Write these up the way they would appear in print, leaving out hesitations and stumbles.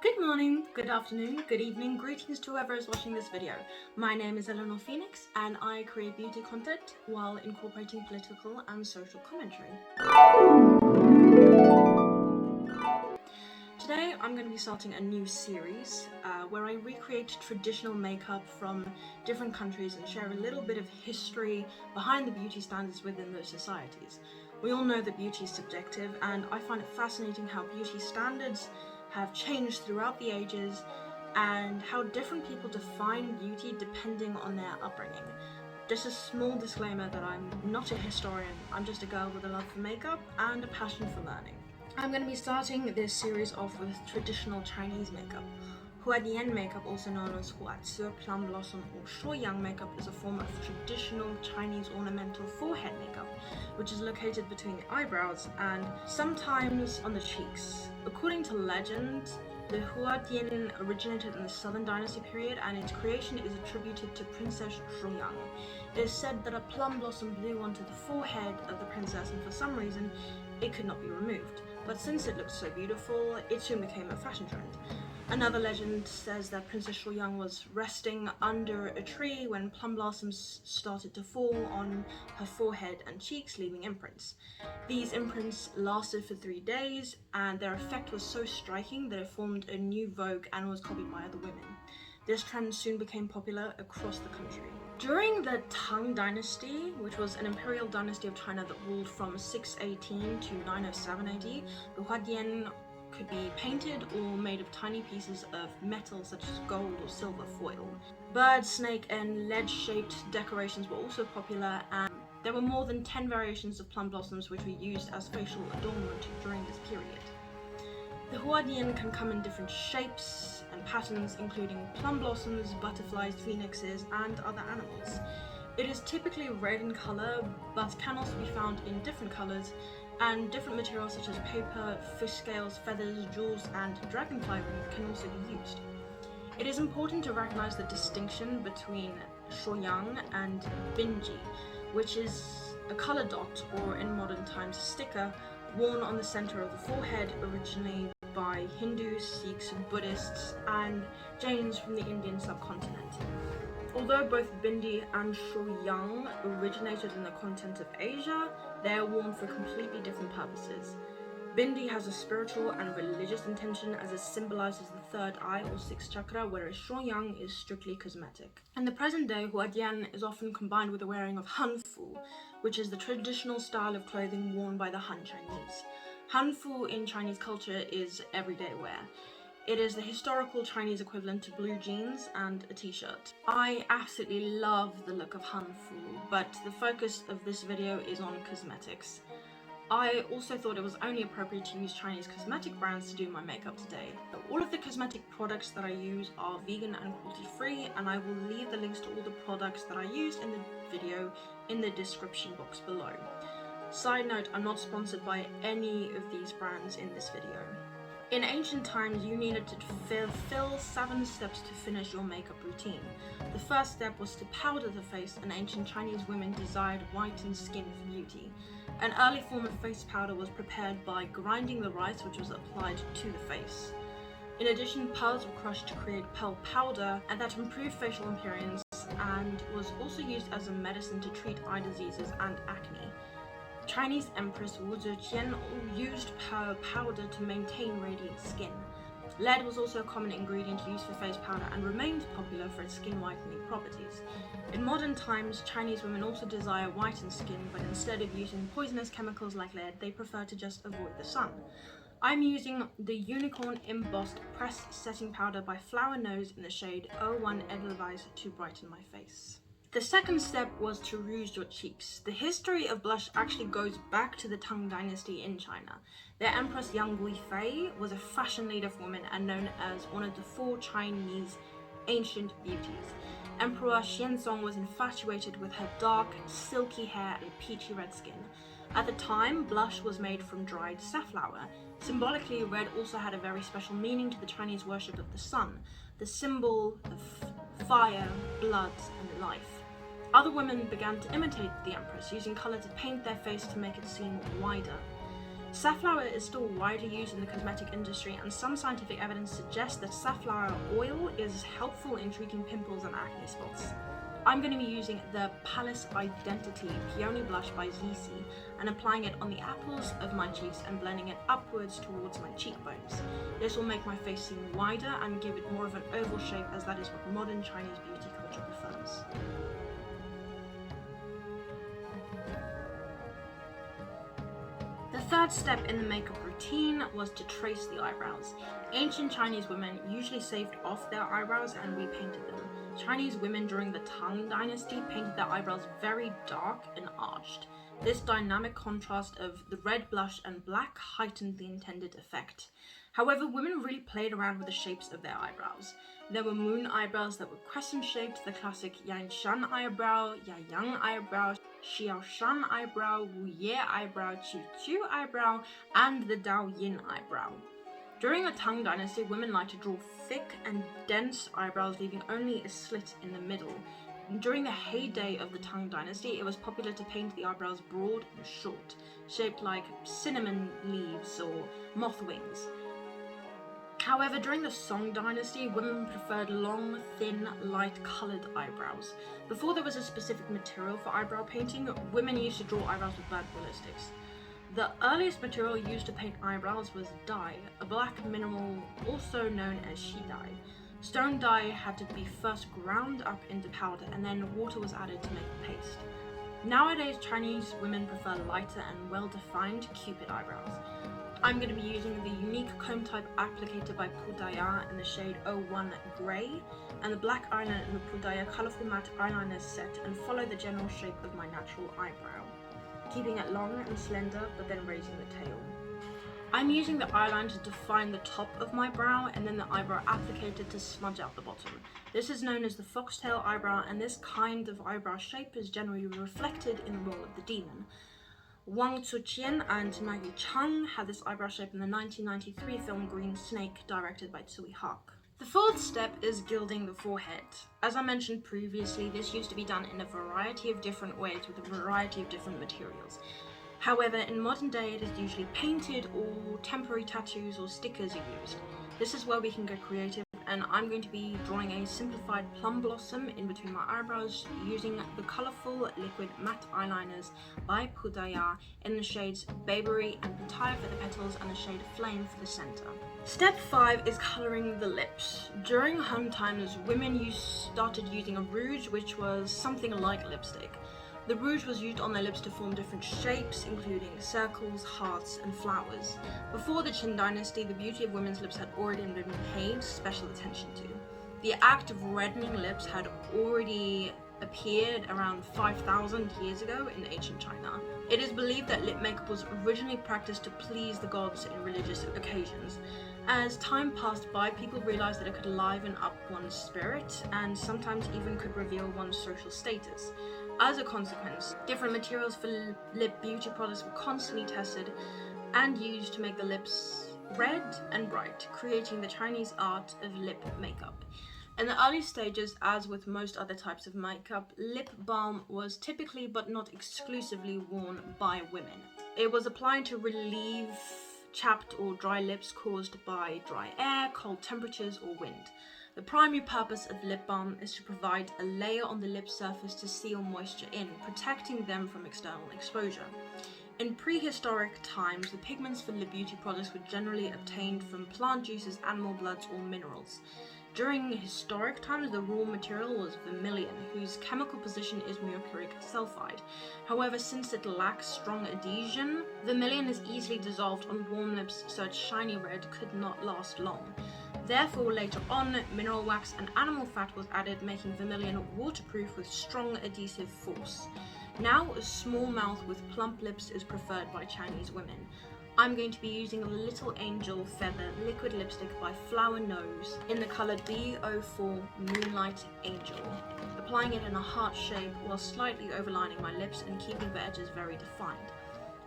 Good morning, good afternoon, good evening, greetings to whoever is watching this video. My name is Eleanor Phoenix and I create beauty content while incorporating political and social commentary. Today I'm going to be starting a new series where I recreate traditional makeup from different countries and share a little bit of history behind the beauty standards within those societies. We all know that beauty is subjective, and I find it fascinating how beauty standards have changed throughout the ages and how different people define beauty depending on their upbringing. Just a small disclaimer that I'm not a historian, I'm just a girl with a love for makeup and a passion for learning. I'm going to be starting this series off with traditional Chinese makeup. Huadian makeup, also known as Huazi, plum blossom or Shouyang makeup, is a form of traditional Chinese ornamental forehead makeup, which is located between the eyebrows and sometimes on the cheeks. According to legend, the Huadian originated in the Southern Dynasty period, and its creation is attributed to Princess Shouyang. It is said that a plum blossom blew onto the forehead of the princess, and for some reason it could not be removed. But since it looked so beautiful, it soon became a fashion trend. Another legend says that Princess Shouyang was resting under a tree when plum blossoms started to fall on her forehead and cheeks, leaving imprints. These imprints lasted for 3 days, and their effect was so striking that it formed a new vogue and was copied by other women. This trend soon became popular across the country. During the Tang Dynasty, which was an imperial dynasty of China that ruled from 618 to 907 AD, the Huadian could be painted or made of tiny pieces of metal such as gold or silver foil. Bird, snake and lead-shaped decorations were also popular, and there were more than 10 variations of plum blossoms which were used as facial adornment during this period. The Huadian can come in different shapes and patterns, including plum blossoms, butterflies, phoenixes and other animals. It is typically red in colour, but can also be found in different colours, and different materials such as paper, fish scales, feathers, jewels and dragonfly ring can also be used. It is important to recognize the distinction between Shouyang and Binji, which is a color dot, or in modern times a sticker, worn on the center of the forehead, originally by Hindus, Sikhs, Buddhists and Jains from the Indian subcontinent. Although both Bindi and Shouyang originated in the continent of Asia, they are worn for completely different purposes. Bindi has a spiritual and religious intention, as it symbolizes the third eye or sixth chakra, whereas Shouyang is strictly cosmetic. In the present day, Huadian is often combined with the wearing of Hanfu, which is the traditional style of clothing worn by the Han Chinese. Hanfu in Chinese culture is everyday wear. It is the historical Chinese equivalent to blue jeans and a t-shirt. I absolutely love the look of Hanfu, but the focus of this video is on cosmetics. I also thought it was only appropriate to use Chinese cosmetic brands to do my makeup today. All of the cosmetic products that I use are vegan and cruelty-free, and I will leave the links to all the products that I used in the video in the description box below. Side note, I'm not sponsored by any of these brands in this video. In ancient times, you needed to fulfill 7 steps to finish your makeup routine. The first step was to powder the face, and ancient Chinese women desired whitened skin for beauty. An early form of face powder was prepared by grinding the rice, which was applied to the face. In addition, pearls were crushed to create pearl powder, and that improved facial appearance and was also used as a medicine to treat eye diseases and acne. Chinese Empress Wu Zetian used pearl powder to maintain radiant skin. Lead was also a common ingredient used for face powder and remains popular for its skin whitening properties. In modern times, Chinese women also desire whitened skin, but instead of using poisonous chemicals like lead, they prefer to just avoid the sun. I'm using the Unicorn Embossed Pressed Setting Powder by Flower Nose in the shade 01 Edelweiss to brighten my face. The second step was to rouge your cheeks. The history of blush actually goes back to the Tang Dynasty in China. Their Empress Yang Guifei was a fashion leader for women and known as one of the 4 Chinese ancient beauties. Emperor Xianzong was infatuated with her dark, silky hair and peachy red skin. At the time, blush was made from dried safflower. Symbolically, red also had a very special meaning to the Chinese worship of the sun, the symbol of fire, blood and life. Other women began to imitate the empress, using colour to paint their face to make it seem wider. Safflower is still widely used in the cosmetic industry, and some scientific evidence suggests that safflower oil is helpful in treating pimples and acne spots. I'm going to be using the Palace Identity Peony Blush by ZC and applying it on the apples of my cheeks and blending it upwards towards my cheekbones. This will make my face seem wider and give it more of an oval shape, as that is what modern Chinese beauty culture prefers. The third step in the makeup routine was to trace the eyebrows. Ancient Chinese women usually saved off their eyebrows and repainted them. Chinese women during the Tang Dynasty painted their eyebrows very dark and arched. This dynamic contrast of the red blush and black heightened the intended effect. However, women really played around with the shapes of their eyebrows. There were moon eyebrows that were crescent-shaped, the classic Yanshan eyebrow, Yayang eyebrow, Xiaoshan eyebrow, Wuye eyebrow, Qiu eyebrow, and the Dao Yin eyebrow. During the Tang Dynasty, women liked to draw thick and dense eyebrows, leaving only a slit in the middle. During the heyday of the Tang Dynasty, it was popular to paint the eyebrows broad and short, shaped like cinnamon leaves or moth wings. However, during the Song Dynasty, women preferred long, thin, light-coloured eyebrows. Before there was a specific material for eyebrow painting, women used to draw eyebrows with burnt willow sticks. The earliest material used to paint eyebrows was dye, a black mineral also known as she dye. Stone dye had to be first ground up into powder, and then water was added to make the paste. Nowadays, Chinese women prefer lighter and well-defined cupid eyebrows. I'm going to be using the unique comb type applicator by Pudaya in the shade 01 Grey, and the black eyeliner in the Pudaya Colourful Matte Eyeliner set, and follow the general shape of my natural eyebrow, keeping it long and slender but then raising the tail. I'm using the eyeliner to define the top of my brow, and then the eyebrow applicator to smudge out the bottom. This is known as the foxtail eyebrow, and this kind of eyebrow shape is generally reflected in the role of the demon. Wang Tzuqian and Maggie Chung had this eyebrow shape in the 1993 film Green Snake, directed by Tsui Hark. The fourth step is gilding the forehead. As I mentioned previously, this used to be done in a variety of different ways with a variety of different materials. However, in modern day it is usually painted, or temporary tattoos or stickers are used. This is where we can get creative, and I'm going to be drawing a simplified plum blossom in between my eyebrows using the colourful liquid matte eyeliners by Pudaya in the shades Babery and Pitaya for the petals, and the shade Flame for the centre. Step 5 is colouring the lips. During Han times, women started using a rouge, which was something like lipstick. The rouge was used on their lips to form different shapes, including circles, hearts, and flowers. Before the Qin Dynasty, the beauty of women's lips had already been paid special attention to. The act of reddening lips had already appeared around 5,000 years ago in ancient China. It is believed that lip makeup was originally practiced to please the gods in religious occasions. As time passed by, people realized that it could liven up one's spirit, and sometimes even could reveal one's social status. As a consequence, different materials for lip beauty products were constantly tested and used to make the lips red and bright, creating the Chinese art of lip makeup. In the early stages, as with most other types of makeup, lip balm was typically but not exclusively worn by women. It was applied to relieve chapped or dry lips caused by dry air, cold temperatures, or wind. The primary purpose of lip balm is to provide a layer on the lip surface to seal moisture in, protecting them from external exposure. In prehistoric times, the pigments for lip beauty products were generally obtained from plant juices, animal bloods, or minerals. During historic times, the raw material was vermilion, whose chemical position is mercuric sulfide. However, since it lacks strong adhesion, vermilion is easily dissolved on warm lips, so its shiny red could not last long. Therefore, later on, mineral wax and animal fat was added, making vermilion waterproof with strong adhesive force. Now, a small mouth with plump lips is preferred by Chinese women. I'm going to be using the Little Angel Feather Liquid Lipstick by Flower Nose in the colour B04 Moonlight Angel, applying it in a heart shape while slightly overlining my lips and keeping the edges very defined.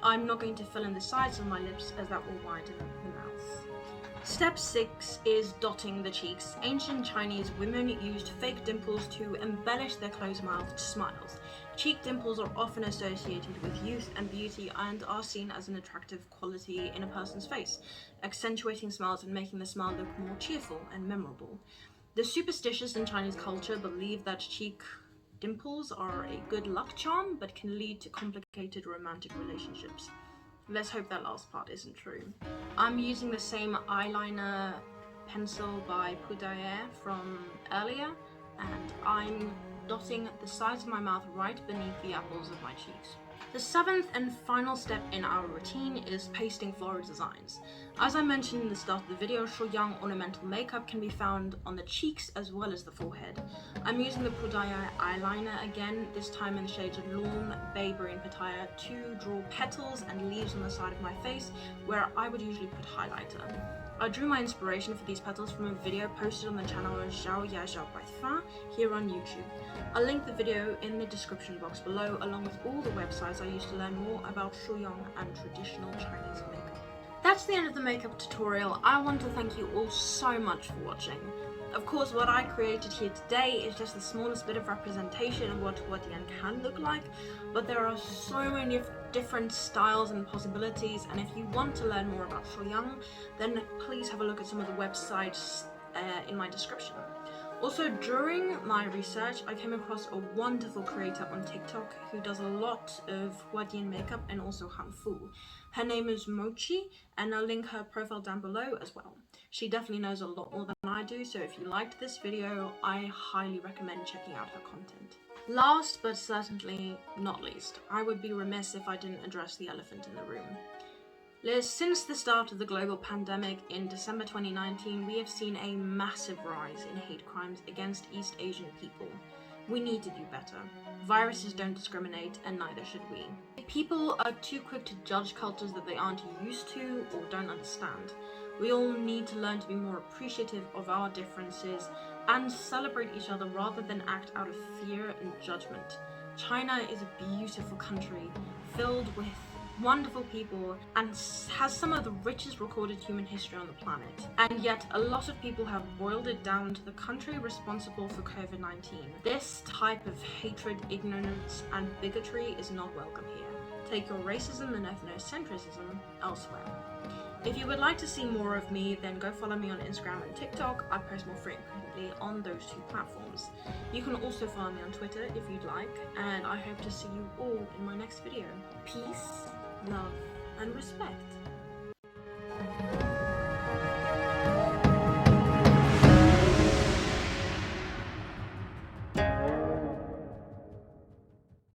I'm not going to fill in the sides of my lips, as that will widen the mouth. Step 6 is dotting the cheeks. Ancient Chinese women used fake dimples to embellish their closed-mouthed smiles. Cheek dimples are often associated with youth and beauty and are seen as an attractive quality in a person's face, accentuating smiles and making the smile look more cheerful and memorable. The superstitious in Chinese culture believe that cheek dimples are a good luck charm, but can lead to complicated romantic relationships. Let's hope that last part isn't true. I'm using the same eyeliner pencil by Huadian from earlier, and I'm dotting the sides of my mouth right beneath the apples of my cheeks. The seventh and final step in our routine is pasting floral designs. As I mentioned in the start of the video, Shouyang ornamental makeup can be found on the cheeks as well as the forehead. I'm using the Huadian eyeliner again, this time in the shades of Lawn, Bayberry and Pattaya, to draw petals and leaves on the side of my face where I would usually put highlighter. I drew my inspiration for these petals from a video posted on the channel Shouyang here on YouTube. I'll link the video in the description box below, along with all the websites I used to learn more about Shouyang and traditional Chinese makeup. That's the end of the makeup tutorial. I want to thank you all so much for watching. Of course, what I created here today is just the smallest bit of representation of what Huadian can look like, but there are so many different styles and possibilities, and if you want to learn more about Shouyang, then please have a look at some of the websites in my description. Also, during my research, I came across a wonderful creator on TikTok who does a lot of Huadian makeup and also Hanfu. Her name is Mochi, and I'll link her profile down below as well. She definitely knows a lot more than I do, so if you liked this video, I highly recommend checking out her content. Last but certainly not least, I would be remiss if I didn't address the elephant in the room. Since the start of the global pandemic in December 2019, we have seen a massive rise in hate crimes against East Asian people. We need to do better. Viruses don't discriminate, and neither should we. People are too quick to judge cultures that they aren't used to or don't understand. We all need to learn to be more appreciative of our differences and celebrate each other rather than act out of fear and judgment. China is a beautiful country filled with wonderful people and has some of the richest recorded human history on the planet. And yet a lot of people have boiled it down to the country responsible for COVID-19. This type of hatred, ignorance and bigotry is not welcome here. Take your racism and ethnocentrism elsewhere. If you would like to see more of me, then go follow me on Instagram and TikTok. I post more frequently on those two platforms. You can also follow me on Twitter if you'd like, and I hope to see you all in my next video. Peace, love, and respect.